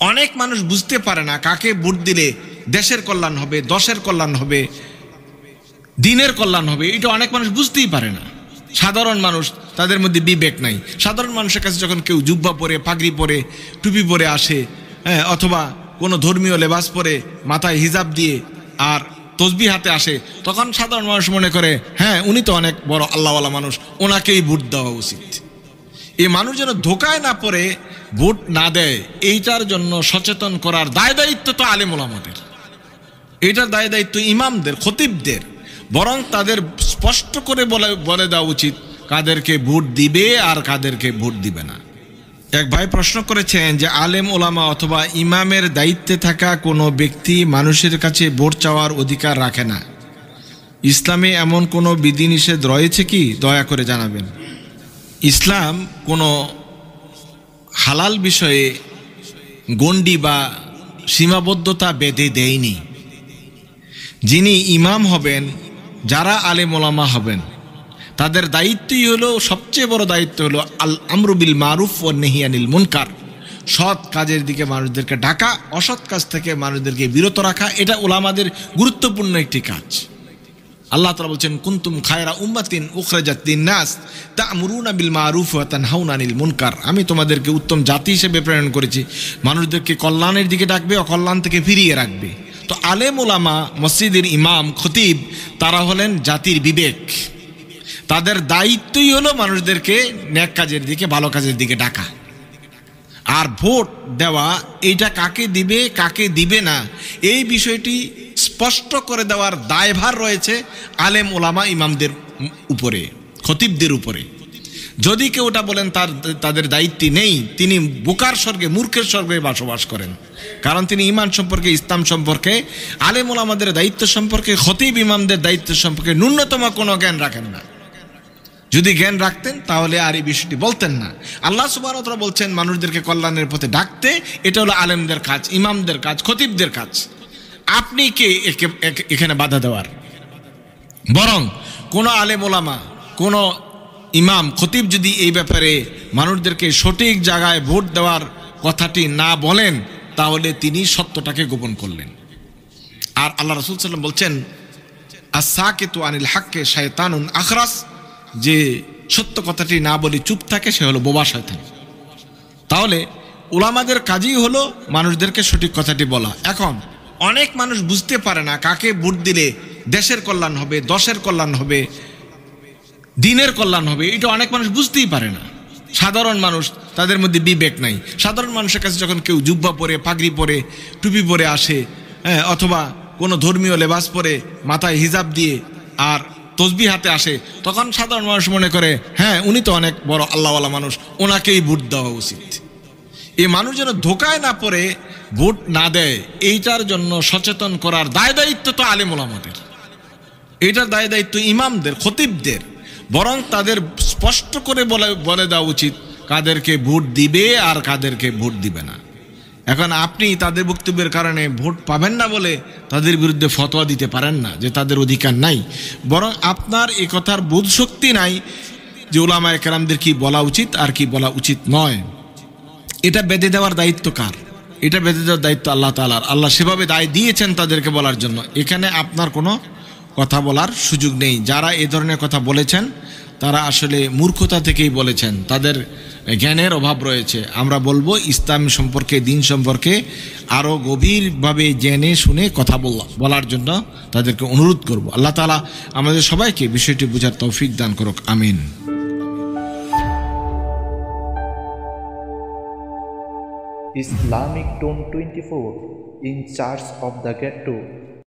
অনেক মানুষ বুঝতে পারে না কাকে ভোট দিলে দেশের কল্যাণ হবে, দশের কল্যাণ হবে, দিনের কল্যাণ হবে। এটা অনেক মানুষ বুঝতেই পারে না। সাধারণ মানুষ, তাদের মধ্যে বিবেক নাই। সাধারণ মানুষের কাছে যখন কেউ জুব্বা পরে, পাগড়ি পরে, টুপি পরে আসে, অথবা কোনো ধর্মীয় লেবাস পরে, মাথায় হিজাব দিয়ে আর তসবিহ হাতে আসে, তখন সাধারণ মানুষ মনে করে হ্যাঁ উনি তো অনেক বড় আল্লাহওয়ালা মানুষ, ওনাকেই ভোট দেওয়া উচিত। এই মানুষ যেন ধোকায় না পড়ে ভোট না দেয়, এইটার জন্য সচেতন করার দায় দায়িত্ব তো আলেম ওলামাদের, এইটার দায় দায়িত্ব ইমামদের, খতিবদের। বরং তাদের স্পষ্ট করে বলে দেওয়া উচিত কাদেরকে ভোট দিবে আর কাদেরকে ভোট দিবে না। এক ভাই প্রশ্ন করেছেন যে আলেম ওলামা অথবা ইমামের দায়িত্বে থাকা কোনো ব্যক্তি মানুষের কাছে ভোট চাওয়ার অধিকার রাখে না, ইসলামে এমন কোনো বিধিনিষেধ রয়েছে কি? দয়া করে জানাবেন। ইসলাম কোনো হালাল বিষয়ে গণ্ডি বা সীমাবদ্ধতা বেঁধে দেয়নি। যিনি ইমাম হবেন, যারা আলেম ওলামা হবেন, তাদের দায়িত্বই হলো, সবচেয়ে বড় দায়িত্ব হলো আল আমরু বিল মারুফ ওয়া নাহি আনিল মুনকার, সৎ কাজের দিকে মানুষদেরকে ডাকা, অসৎ কাজ থেকে মানুষদেরকে বিরত রাখা। এটা ওলামাদের গুরুত্বপূর্ণ একটি কাজ। আল্লাহ তাআলা বলছেন কুনতুম খায়রা উম্মাতিন উখরাজাত লিন-নাস তা'মুরুনা বিল মারুফ ওয়া তানহাউনা আনিল মুনকার। আমি তোমাদেরকে উত্তম জাতি হিসেবে প্রেরণ করেছি, মানুষদেরকে কল্যাণের দিকে ডাকবে, অকল্যাণ থেকে ফিরিয়ে রাখবে। তো আলেম ওলামা, মসজিদের ইমাম, খতিব, তারা হলেন জাতির বিবেক। তাদের দায়িত্বই হলো মানুষদেরকে নেক কাজের দিকে, ভালো কাজের দিকে ডাকা। আর ভোট দেওয়া, এইটা কাকে দিবে কাকে দিবে না, এই বিষয়টি স্পষ্ট করে দেওয়ার দায়ভার রয়েছে আলেম ওলামা ইমামদের উপরে, খতিবদের উপরে। যদি কেউ ওটা বলেন তাদের দায়িত্ব নেই, তিনি বোকার স্বর্গে, মূর্খের স্বর্গে বসবাস করেন। কারণ তিনি ইমান সম্পর্কে, ইসলাম সম্পর্কে, আলেম ওলামাদের দায়িত্ব সম্পর্কে, খতিব ইমামদের দায়িত্ব সম্পর্কে ন্যূনতম কোনো জ্ঞান রাখেন না। যদি জ্ঞান রাখতেন তাহলে আর এই বিষয়টি বলতেন না। আল্লাহ সুবহানাহু ওয়া তাআলা বলছেন মানুষদেরকে কল্যাণের পথে ডাকতে, এটা হলো আলেমদের কাজ, ইমামদের কাজ, খতিবদের কাজ। আপনি কে এখানে বাধা দেওয়ার? বরং কোনো আলেম ওলামা, কোনো ইমাম, খতিব যদি এই ব্যাপারে মানুষদেরকে সঠিক জায়গায় ভোট দেওয়ার কথাটি না বলেন, তাহলে তিনি সত্যটাকে গোপন করলেন। আর আল্লাহ রাসূল সাল্লাল্লাহু আলাইহি ওয়াসাল্লাম বলছেন আস-সাকিতু আনিল হাক্কি শায়তানুন আখরাস, যে সত্য কথাটি না বলে চুপ থাকে সে হলো বোবা শয়তান। তাহলে ওলামাদের কাজই হলো মানুষদেরকে সঠিক কথাটি বলা। এখন অনেক মানুষ বুঝতে পারে না কাকে ভোট দিলে দেশের কল্যাণ হবে, দশের কল্যাণ হবে, দিনের কল্যাণ হবে। এটা অনেক মানুষ বুঝতেই পারে না। সাধারণ মানুষ, তাদের মধ্যে বিবেক নাই। সাধারণ মানুষের কাছে যখন কেউ জুব্বা পরে, পাগড়ি পরে, টুপি পরে আসে, অথবা কোনো ধর্মীয় লেবাস পরে, মাথায় হিজাব দিয়ে আর তসবিহ হাতে আসে, তখন সাধারণ মানুষ মনে করে হ্যাঁ উনি তো অনেক বড় আল্লাহওয়ালা মানুষ, ওনাকেই ভোট দেওয়া উচিত। এই মানুষ যেন ধোকায় না পড়ে ভোট না দেয়, এইটার জন্য সচেতন করার দায় দায়িত্ব তো আলেম ওলামাদের, এইটার দায় দায়িত্ব ইমামদের, খতিবদের। বরং তাদের স্পষ্ট করে বলে দেওয়া উচিত কাদেরকে ভোট দিবে আর কাদেরকে ভোট দিবে না। এখন আপনি তাদের বক্তব্যের কারণে ভোট পাবেন না বলে তাদের বিরুদ্ধে ফতোয়া দিতে পারেন না যে তাদের অধিকার নাই। বরং আপনার এ কথার বোধ শক্তি নাই যে উলামায়ে কেরামদের কি বলা উচিত আর কি বলা উচিত নয়। এটা বেঁধে দেওয়ার দায়িত্ব কার? এটা বেঁধে দেওয়ার দায়িত্ব আল্লাহ তাআলার। আল্লাহ সেভাবে দায় দিয়েছেন তাদেরকে বলার জন্য। এখানে আপনার কোনো কথা বলার সুযোগ নেই। যারা এ ধরনের কথা বলেছেন তারা আসলে মূর্খতা থেকেই বলেছেন, তাদের জ্ঞানের অভাব রয়েছে। আমরা বলবো ইসলাম সম্পর্কে, দিন সম্পর্কে আরও গভীরভাবে জেনে শুনে কথা বলার জন্য তাদেরকে অনুরোধ করব। আল্লাহ তাআলা আমাদের সবাইকে বিষয়টি বোঝার তৌফিক দান করুক। আমিন। Islamic Tone 24 in charge of the ghetto